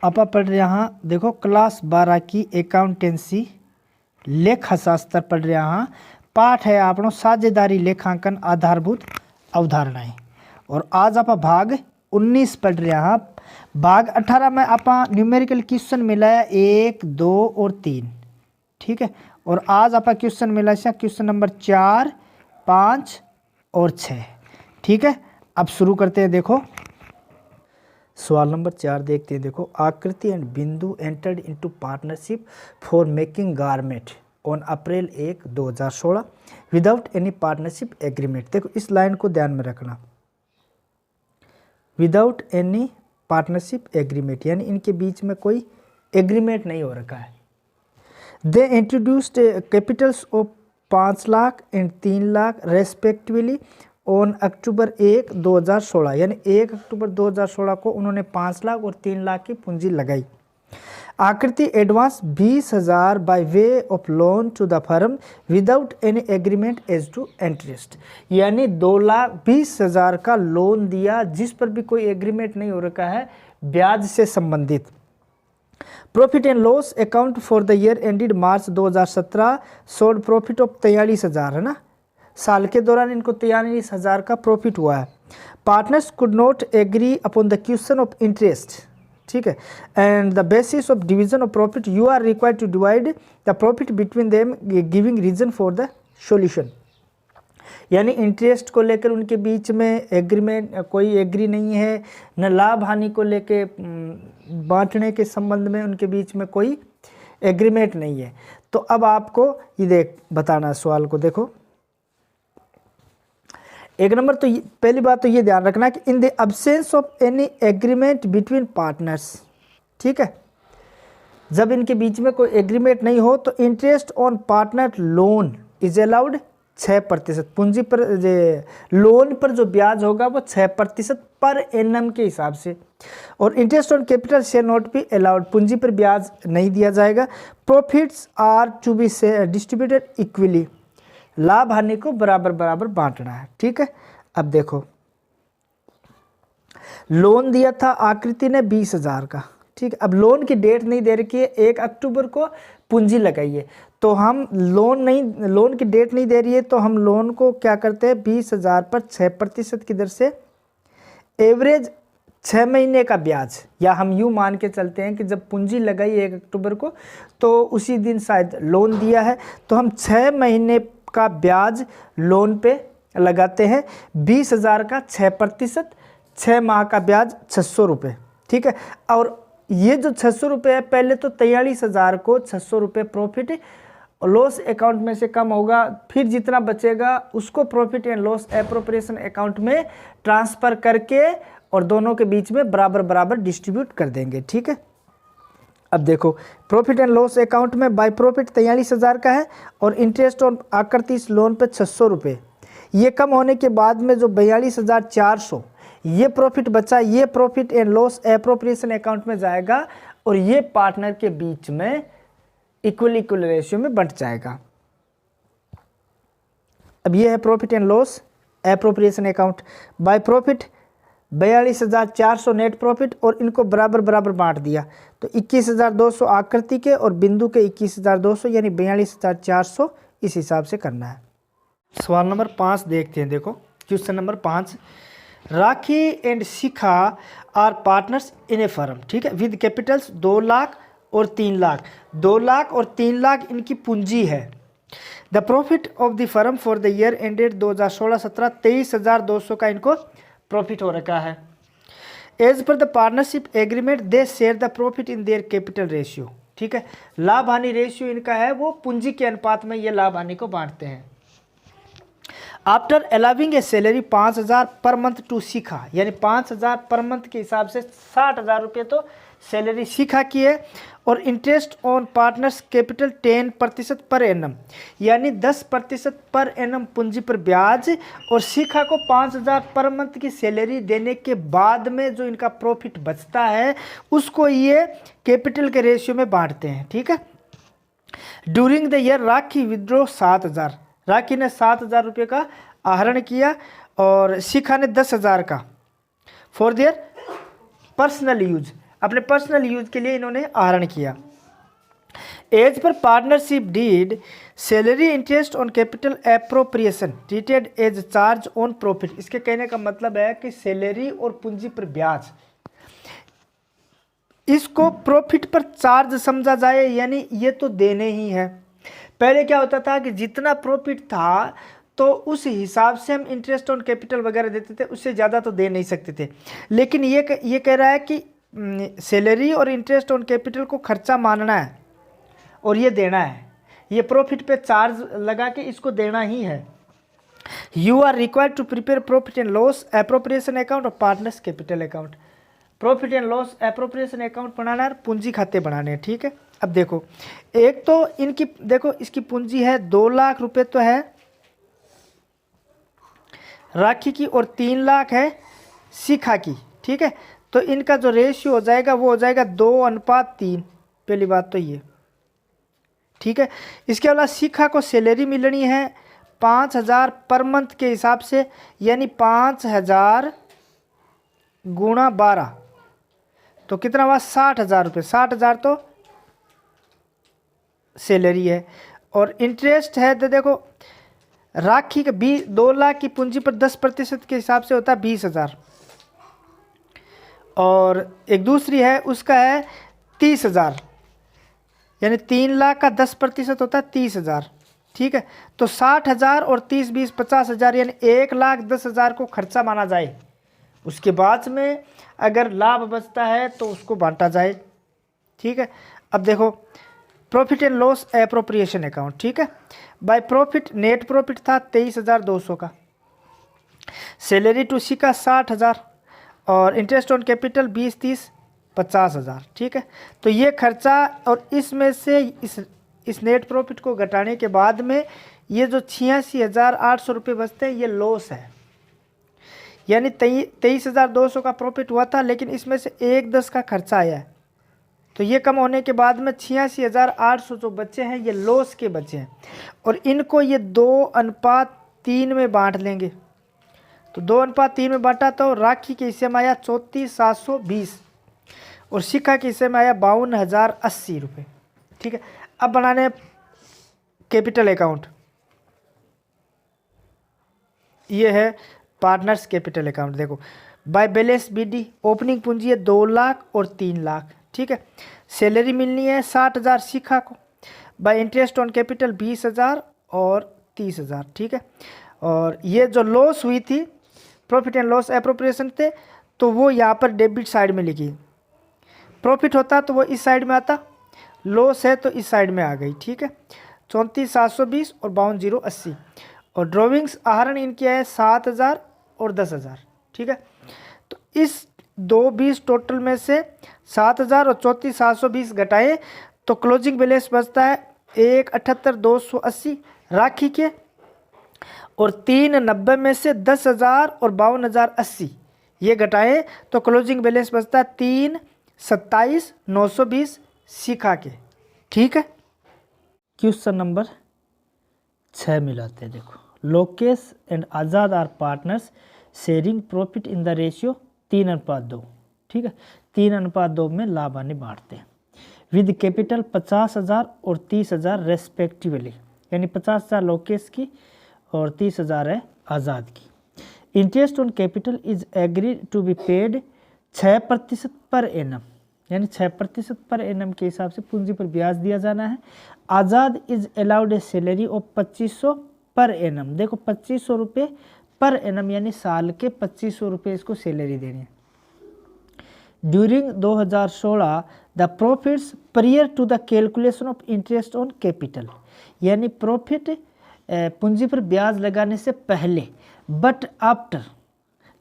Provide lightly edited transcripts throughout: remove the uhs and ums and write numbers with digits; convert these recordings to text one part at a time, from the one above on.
आप पढ़ रहे यहाँ देखो क्लास 12 की अकाउंटेंसी लेखा शास्त्र पढ़ रहे यहाँ। पाठ है आपनो साझेदारी लेखांकन आधारभूत अवधारणाएं। और आज आप भाग 19 पढ़ रहे यहाँ। भाग 18 में आप न्यूमेरिकल क्वेश्चन मिला है 1, 2 और 3, ठीक है। और आज आप क्वेश्चन मिला है क्वेश्चन नंबर 4, 5 और 6, ठीक है। अब शुरू करते हैं। देखो सवाल नंबर 4 देखते हैं। देखो आकृति एंड बिंदु entered into partnership for making garment on April 1, 2016 without any partnership agreement. देखो इस लाइन को ध्यान में रखना, विदाउट एनी पार्टनरशिप एग्रीमेंट यानी इनके बीच में कोई एग्रीमेंट नहीं हो रखा है। They introduced Capitals of 5 lakh and 3 lakh respectively on October 1, 2016 यानी 1 अक्टूबर 2016 को उन्होंने 5 लाख और 3 लाख की पूंजी लगाई। Akriti advance 20,000 by way of loan to the firm without any agreement as to interest यानी 2,20,000 का लोन दिया जिस पर भी कोई एग्रीमेंट नहीं हो रखा है ब्याज से संबंधित। Profit and loss account for the year ended March 2017 sold profit of 43,000 है ना। साल के दौरान इनको 43,000 का प्रॉफिट हुआ है। Partners could not agree upon the question of interest, ठीक है, and the basis of division of profit you are required to divide the profit between them giving reason for the solution. यानी interest को लेकर उनके बीच में agreement कोई agree नहीं है, न लाभ हानि को लेकर बांटने के संबंध में उनके बीच में कोई एग्रीमेंट नहीं है। तो अब आपको ये बताना है सवाल को। देखो एक नंबर तो पहली बात तो ये ध्यान रखना कि in the absence of any agreement between partners, ठीक है, जब इनके बीच में कोई एग्रीमेंट नहीं हो तो interest on partner loan is allowed 6%। पूंजी पर लोन पर जो ब्याज होगा वो 6% पर एनम के हिसाब से। और interest on capital shall not be allowed, पूंजी पर ब्याज नहीं दिया जाएगा। Profits are to be distributed equally, लाभ हानि को बराबर बराबर बांटना है, ठीक है। अब देखो लोन दिया था आकृति ने 20,000 का, ठीक है। अब लोन की डेट नहीं दे रखी है, 1 अक्टूबर को पूंजी लगाइए तो हम लोन की डेट नहीं दे रही है तो हम लोन को क्या करते हैं 20,000 पर 6% की दर से एवरेज 6 महीने का ब्याज, या हम यूँ मान के चलते हैं कि जब पूंजी लगाई 1 अक्टूबर को तो उसी दिन शायद लोन दिया है तो हम 6 महीने का ब्याज लोन पे लगाते हैं। 20,000 का 6%, 6 माह का ब्याज 600 रुपये, ठीक है। और ये जो 600 रुपये है पहले तो 43,000 को 600 रुपये प्रॉफिट लॉस अकाउंट में से कम होगा, फिर जितना बचेगा उसको profit and loss appropriation account में ट्रांसफ़र करके और दोनों के बीच में बराबर बराबर डिस्ट्रीब्यूट कर देंगे, ठीक है। अब देखो प्रॉफिट एंड लॉस अकाउंट में बाय प्रॉफिट 43,000 का है और इंटरेस्ट ऑन आकृति इस लोन पे 600 रुपये। ये कम होने के बाद में जो 42,400 ये प्रॉफिट बचा, ये profit and loss appropriation account में जाएगा और ये पार्टनर के बीच में इक्वल रेशियो में बंट जाएगा। अब ये है profit and loss appropriation account. By profit 42,400 net profit और इनको बराबर बराबर बांट दिया तो 21,200 आकृति के और बिंदु के 21,200 यानी 42,400 इस हिसाब से करना है। सवाल नंबर 5 देखते हैं। देखो question number 5, Rakhi and Shikha are partners in a firm, ठीक है, विद कैपिटल्स 2 लाख और 3 लाख। 2 लाख और 3 लाख इनकी पूंजी है। The profit of the firm for the year ended 2016-17 23,200 का इनको प्रॉफिट हो रखा है। As per the partnership agreement they share the profit in their capital ratio, ठीक है। लाभ हानि रेशियो इनका है वो पूंजी के अनुपात में ये लाभ हानि को बांटते हैं। After allowing A salary 5,000 per month to शिखा यानी 5,000 पर मंथ के हिसाब से 60,000 रुपये तो सैलरी शिखा की है और interest on partners capital 10% per annum यानी 10% पर एनम पूंजी पर ब्याज और शिखा को 5,000 पर मंथ की सैलरी देने के बाद में जो इनका प्रॉफिट बचता है उसको ये कैपिटल के रेशियो में बांटते हैं, ठीक है। During the year rakhi withdraw 7,000, राखी ने 7,000 रुपये का आहरण किया और शिखा ने 10,000 का फॉर देयर पर्सनल यूज। अपने पर्सनल यूज के लिए इन्होंने आहरण किया। As per partnership deed salary interest on capital appropriation treated as charge on profit. इसके कहने का मतलब है कि सैलरी और पूंजी पर ब्याज इसको प्रॉफिट पर चार्ज समझा जाए, यानी ये तो देने ही है। पहले क्या होता था कि जितना प्रॉफिट था तो उस हिसाब से हम इंटरेस्ट ऑन कैपिटल वगैरह देते थे, उससे ज़्यादा तो दे नहीं सकते थे। लेकिन ये कह रहा है कि सैलरी और इंटरेस्ट ऑन कैपिटल को खर्चा मानना है और ये देना है, ये प्रॉफिट पे चार्ज लगा के इसको देना ही है। You are required to prepare profit and loss appropriation account और partners capital account. Profit and loss appropriation account बनाना है, पूंजी खाते बनाने हैं, ठीक है। अब देखो, एक तो इनकी देखो इसकी पूंजी है 2 लाख रुपए तो है राखी की और 3 लाख है शिखा की, ठीक है। तो इनका जो रेशियो हो जाएगा वो हो जाएगा 2:3। पहली बात तो ये, ठीक है। इसके अलावा शिखा को सैलरी मिलनी है 5,000 पर मंथ के हिसाब से, यानी 5,000 गुणा 12 तो कितना हुआ 60,000 रुपये। 60,000 तो सैलरी है और इंटरेस्ट है तो देखो राखी का 2 लाख की पूंजी पर 10% के हिसाब से होता है 20,000 और एक दूसरी है उसका है 30,000, यानी 3 लाख का 10% होता है 30,000, ठीक है। तो 60,000 और 30, 20, 50,000 यानी 1,10,000 को खर्चा माना जाए। उसके बाद में अगर लाभ बचता है तो उसको बांटा जाए, ठीक है। अब देखो profit and loss appropriation account, ठीक है। बाय प्रॉफिट नेट प्रॉफिट था 23,200 का, सैलरी टू सी का 60,000 और इंटरेस्ट ऑन कैपिटल 20, 30, 50,000, ठीक है। तो ये खर्चा और इसमें से इस नेट प्रॉफिट को घटाने के बाद में ये जो 86,800 रुपये बचते हैं ये लॉस है, यानी 23,200 का प्रॉफिट हुआ था लेकिन इसमें से 1,10 का खर्चा आया है। तो ये कम होने के बाद में 86,800 जो बच्चे हैं ये लॉस के बच्चे हैं और इनको ये 2:3 में बांट लेंगे। तो 2:3 में बांटा तो राखी के हिस्से में आया 34,720 और शिखा के हिस्से में आया 52,080 रुपये, ठीक है। अब बनाने कैपिटल अकाउंट, ये है पार्टनर्स कैपिटल अकाउंट। देखो बाय बैलेंस बीडी ओपनिंग पूंजी है 2 लाख और 3 लाख, ठीक है। सैलरी मिलनी है 60,000 शिखा को, बाय इंटरेस्ट ऑन कैपिटल 20,000 और 30,000, ठीक है। और ये जो लॉस हुई थी प्रॉफिट एंड लॉस एप्रोप्रिएशन थे तो वो यहाँ पर डेबिट साइड में लिखी, प्रॉफिट होता तो वो इस साइड में आता, लॉस है तो इस साइड में आ गई, ठीक है। 34,720 और 52,080 और ड्रॉविंग्स आहरण इनकी है 7,000 और 10,000, ठीक है। तो इस 220 टोटल में से 7,000 और 34,720 घटाएं तो क्लोजिंग बैलेंस बचता है 1,78,280 राखी के और 390 में से 10,000 और 52,080 ये घटाएं तो क्लोजिंग बैलेंस बचता है 3,27,920 शिखा के, ठीक है। क्वेश्चन नंबर 6 मिलाते हैं। देखो Lokesh and Azad are partners sharing profit in the ratio 3:2, ठीक है। 3:2 में लाभ हानि बांटते हैं विद कैपिटल 50,000 और 30,000 रेस्पेक्टिवली, यानी 50,000 लोकेश की और 30,000 है आज़ाद की। Interest on capital is agreed to be paid 6% per annum, यानी 6% पर एनम के हिसाब से पूंजी पर ब्याज दिया जाना है। Azad is allowed a salary of 2500 per annum. देखो 2500 रुपये पर एनम यानी साल के 2500 रुपये इसको सैलरी देनी है। During 2016 the profits prior to the calculation of interest on capital, यानी प्रॉफिट पूंजी पर ब्याज लगाने से पहले but after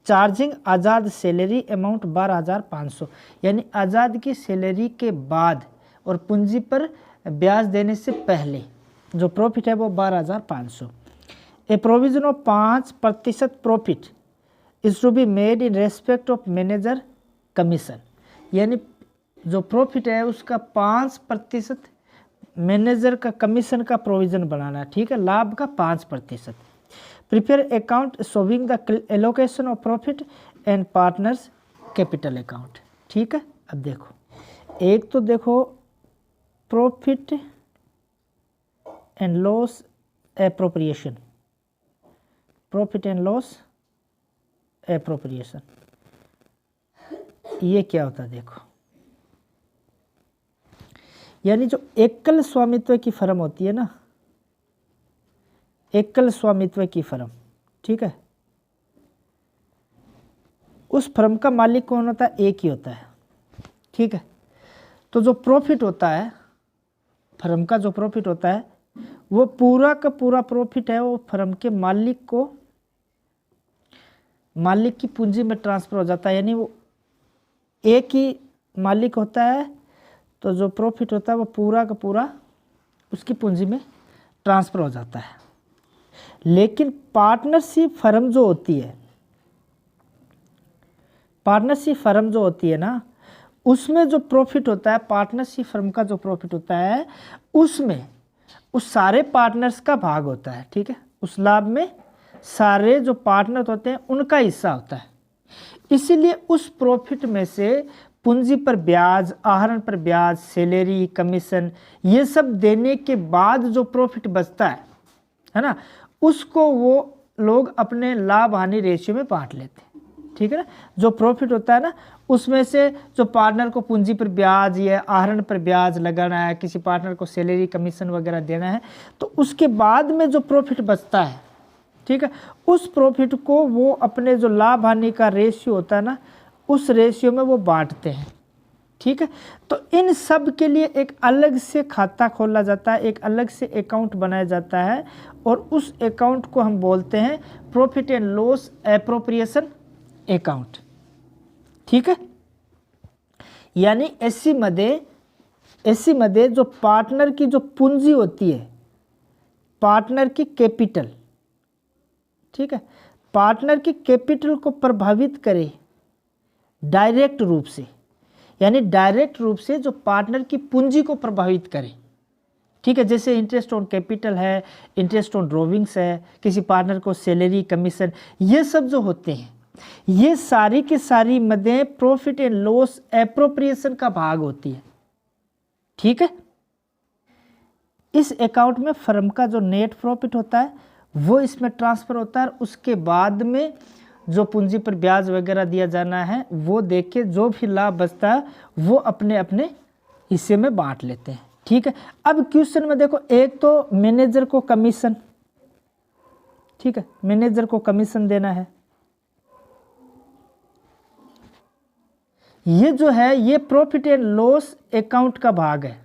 charging Azad salary amount 12,500, यानी आज़ाद की सैलरी के बाद और पूंजी पर ब्याज देने से पहले जो प्रॉफिट है वो 12,500। A provision of 5% profit is to be made in respect of manager commission, यानी जो प्रॉफिट है उसका 5% मैनेजर का कमीशन का प्रोविज़न बनाना है, ठीक है। लाभ का 5%। Prepare account showing the allocation of profit and partners capital account, ठीक है। अब देखो, एक तो देखो profit and loss appropriation, profit and loss appropriation, ये क्या होता है देखो, यानी जो एकल स्वामित्व की फर्म होती है ना, एकल स्वामित्व की फर्म, ठीक है, उस फर्म का मालिक कौन होता है? एक ही होता है, ठीक है। तो जो प्रॉफिट होता है, फर्म का जो प्रॉफिट होता है, वो पूरा का पूरा प्रॉफिट है वो फर्म के मालिक को, मालिक की पूंजी में ट्रांसफर हो जाता है, यानी वो एक ही मालिक होता है, तो जो प्रॉफिट होता है वो पूरा का पूरा उसकी पूंजी में ट्रांसफर हो जाता है। लेकिन पार्टनरशिप फर्म जो होती है, पार्टनरशिप फर्म जो होती है ना, उसमें जो प्रॉफिट होता है, पार्टनरशिप फर्म का जो प्रॉफिट होता है, उसमें उस सारे पार्टनर्स का भाग होता है, ठीक है। उस लाभ में सारे जो पार्टनर होते हैं उनका हिस्सा होता है। इसीलिए उस प्रॉफिट में से पूंजी पर ब्याज, आहरण पर ब्याज, सैलरी, कमीशन, ये सब देने के बाद जो प्रॉफिट बचता है ना, उसको वो लोग अपने लाभ हानि रेशियो में बांट लेते हैं, ठीक है ना। जो प्रॉफिट होता है ना, उसमें से जो पार्टनर को पूंजी पर ब्याज या आहरण पर ब्याज लगाना है, किसी पार्टनर को सैलरी, कमीशन वगैरह देना है, तो उसके बाद में जो प्रॉफिट बचता है, ठीक है, उस प्रॉफिट को वो अपने जो लाभ हानि का रेशियो होता है ना, उस रेशियो में वो बांटते हैं, ठीक है। तो इन सब के लिए एक अलग से खाता खोला जाता है, एक अलग से अकाउंट बनाया जाता है, और उस अकाउंट को हम बोलते हैं profit and loss appropriation account, ठीक है। यानी ऐसी मध्ये जो पार्टनर की जो पूंजी होती है, पार्टनर की कैपिटल, ठीक है, पार्टनर की कैपिटल को प्रभावित करे डायरेक्ट रूप से, यानी डायरेक्ट रूप से जो पार्टनर की पूंजी को प्रभावित करे, ठीक है। जैसे इंटरेस्ट ऑन कैपिटल है, इंटरेस्ट ऑन ड्रॉविंग्स है, किसी पार्टनर को सैलरी, कमीशन, ये सब जो होते हैं, ये सारी की सारी मदें प्रॉफिट एंड लॉस एप्रोप्रिएशन का भाग होती है, ठीक है। इस अकाउंट में फर्म का जो नेट प्रॉफिट होता है वो इसमें ट्रांसफर होता है, और उसके बाद में जो पूंजी पर ब्याज वगैरह दिया जाना है वो देख के जो भी लाभ बचता है वो अपने अपने हिस्से में बांट लेते हैं, ठीक है। अब क्वेश्चन में देखो, एक तो मैनेजर को कमीशन, ठीक है, मैनेजर को कमीशन देना है, ये जो है ये प्रॉफिट एंड लॉस अकाउंट का भाग है,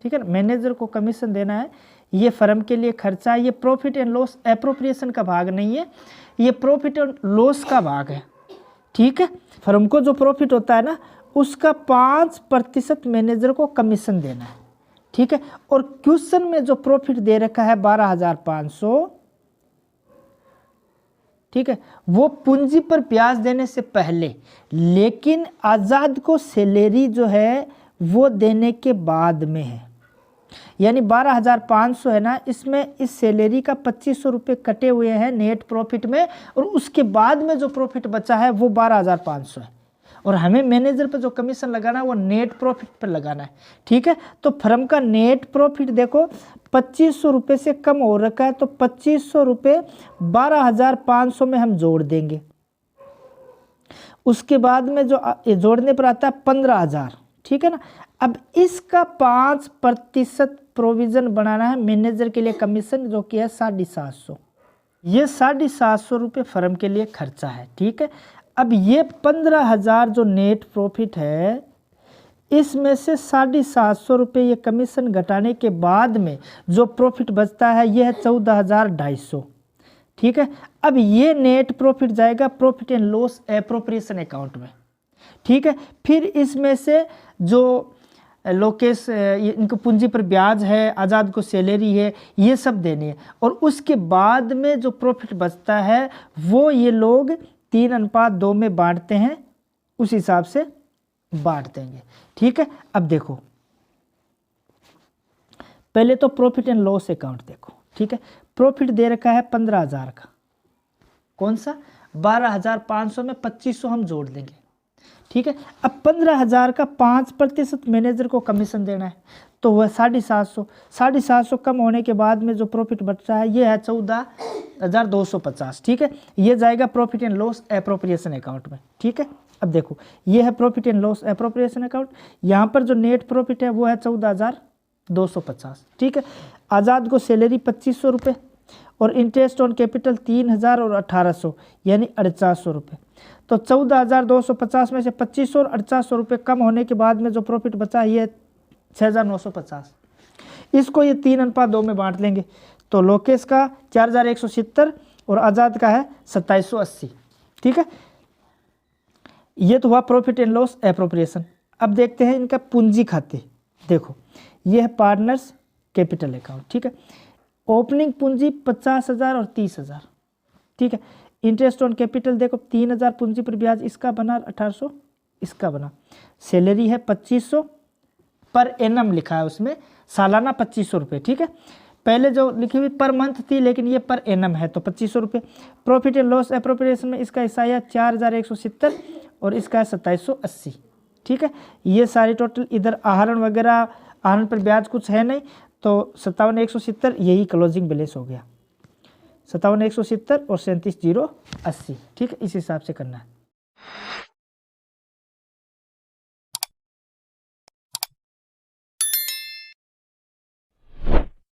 ठीक है ना। मैनेजर को कमीशन देना है, ये फर्म के लिए खर्चा है, ये प्रॉफिट एंड लॉस एप्रोप्रिएशन का भाग नहीं है, ये प्रॉफिट एंड लॉस का भाग है, ठीक है। फर्म को जो प्रॉफिट होता है ना, उसका 5% मैनेजर को कमीशन देना है, ठीक है। और क्वेश्चन में जो प्रॉफिट दे रखा है 12,500, ठीक है, वो पूंजी पर ब्याज देने से पहले, लेकिन आज़ाद को सैलरी जो है वो देने के बाद में है। यानी 12,500 है ना, इसमें इस सैलरी का 2,500 रुपये कटे हुए हैं नेट प्रॉफिट में, और उसके बाद में जो प्रॉफिट बचा है वो 12,500 है, और हमें मैनेजर पर जो कमीशन लगाना है वो नेट प्रॉफिट पर लगाना है, ठीक है। तो फर्म का नेट प्रॉफिट देखो 2,500 रुपये से कम हो रखा है, तो 2,500 रुपये 12,500 में हम जोड़ देंगे। उसके बाद में जो जोड़ने पर आता है 15,000, ठीक है ना। अब इसका 5% प्रोविजन बनाना है मैनेजर के लिए कमीशन, जो कि है 750, ये 750 रुपये फर्म के लिए खर्चा है, ठीक है। अब ये 15,000 जो नेट प्रॉफिट है, इसमें से 750 रुपये ये कमीशन घटाने के बाद में जो प्रॉफिट बचता है ये है 14,250, ठीक है। अब ये नेट प्रॉफिट जाएगा profit and loss appropriation account में, ठीक है। फिर इसमें से जो लोकेश इनको पूंजी पर ब्याज है, आज़ाद को सैलरी है, ये सब देनी है, और उसके बाद में जो प्रॉफिट बचता है वो ये लोग 3:2 में बांटते हैं, उस हिसाब से बांट देंगे, ठीक है। अब देखो, पहले तो प्रॉफिट एंड लॉस अकाउंट देखो, ठीक है। प्रॉफिट दे रखा है 15,000 का, कौन सा? 12,500 में 2,500 हम जोड़ देंगे, ठीक है। अब 15,000 का 5% मैनेजर को कमीशन देना है, तो वह 750, 750 कम होने के बाद में जो प्रॉफिट बचता है ये है 14,250। ठीक है, ये जाएगा profit and loss appropriation account में। ठीक है, अब देखो ये है profit and loss appropriation account, यहाँ पर जो नेट प्रॉफिट है वो है 14,250। ठीक है, आज़ाद को सैलरी 2500 रुपये और इंटरेस्ट ऑन कैपिटल 3,000 और 1,800 यानी 4,800 रुपये। तो 14,250 में से 2500 और 4,800 रुपये कम होने के बाद में जो प्रॉफिट बचा ये 6,950। इसको ये 3:2 में बांट लेंगे, तो लोकेश का 4,170 और आज़ाद का है 2,780। ठीक है, ये तो हुआ प्रॉफिट एंड लॉस एप्रोप्रिएशन। अब देखते हैं इनका पूंजी खाते। देखो ये है पार्टनर्स कैपिटल अकाउंट। ठीक है, ओपनिंग पूंजी 50,000 और 30,000। ठीक है, इंटरेस्ट ऑन कैपिटल देखो 3,000 पूंजी पर ब्याज इसका बना, 1,800 इसका बना। सैलरी है 2,500 पर एनम लिखा है, उसमें सालाना 2,500 रुपये। ठीक है, पहले जो लिखी हुई पर मंथ थी लेकिन ये पर एनम है तो 2,500 रुपये। प्रॉफिट एंड लॉस एप्रोप्रिएशन में इसका हिस्सा है 4,170 और इसका है 2,780। ठीक है, ये सारी टोटल, इधर आहरण वगैरह, आहरण पर ब्याज कुछ है नहीं, तो 57,170 यही क्लोजिंग बैलेंस हो गया, 57,170 और 37,080। ठीक है, इस हिसाब से करना है।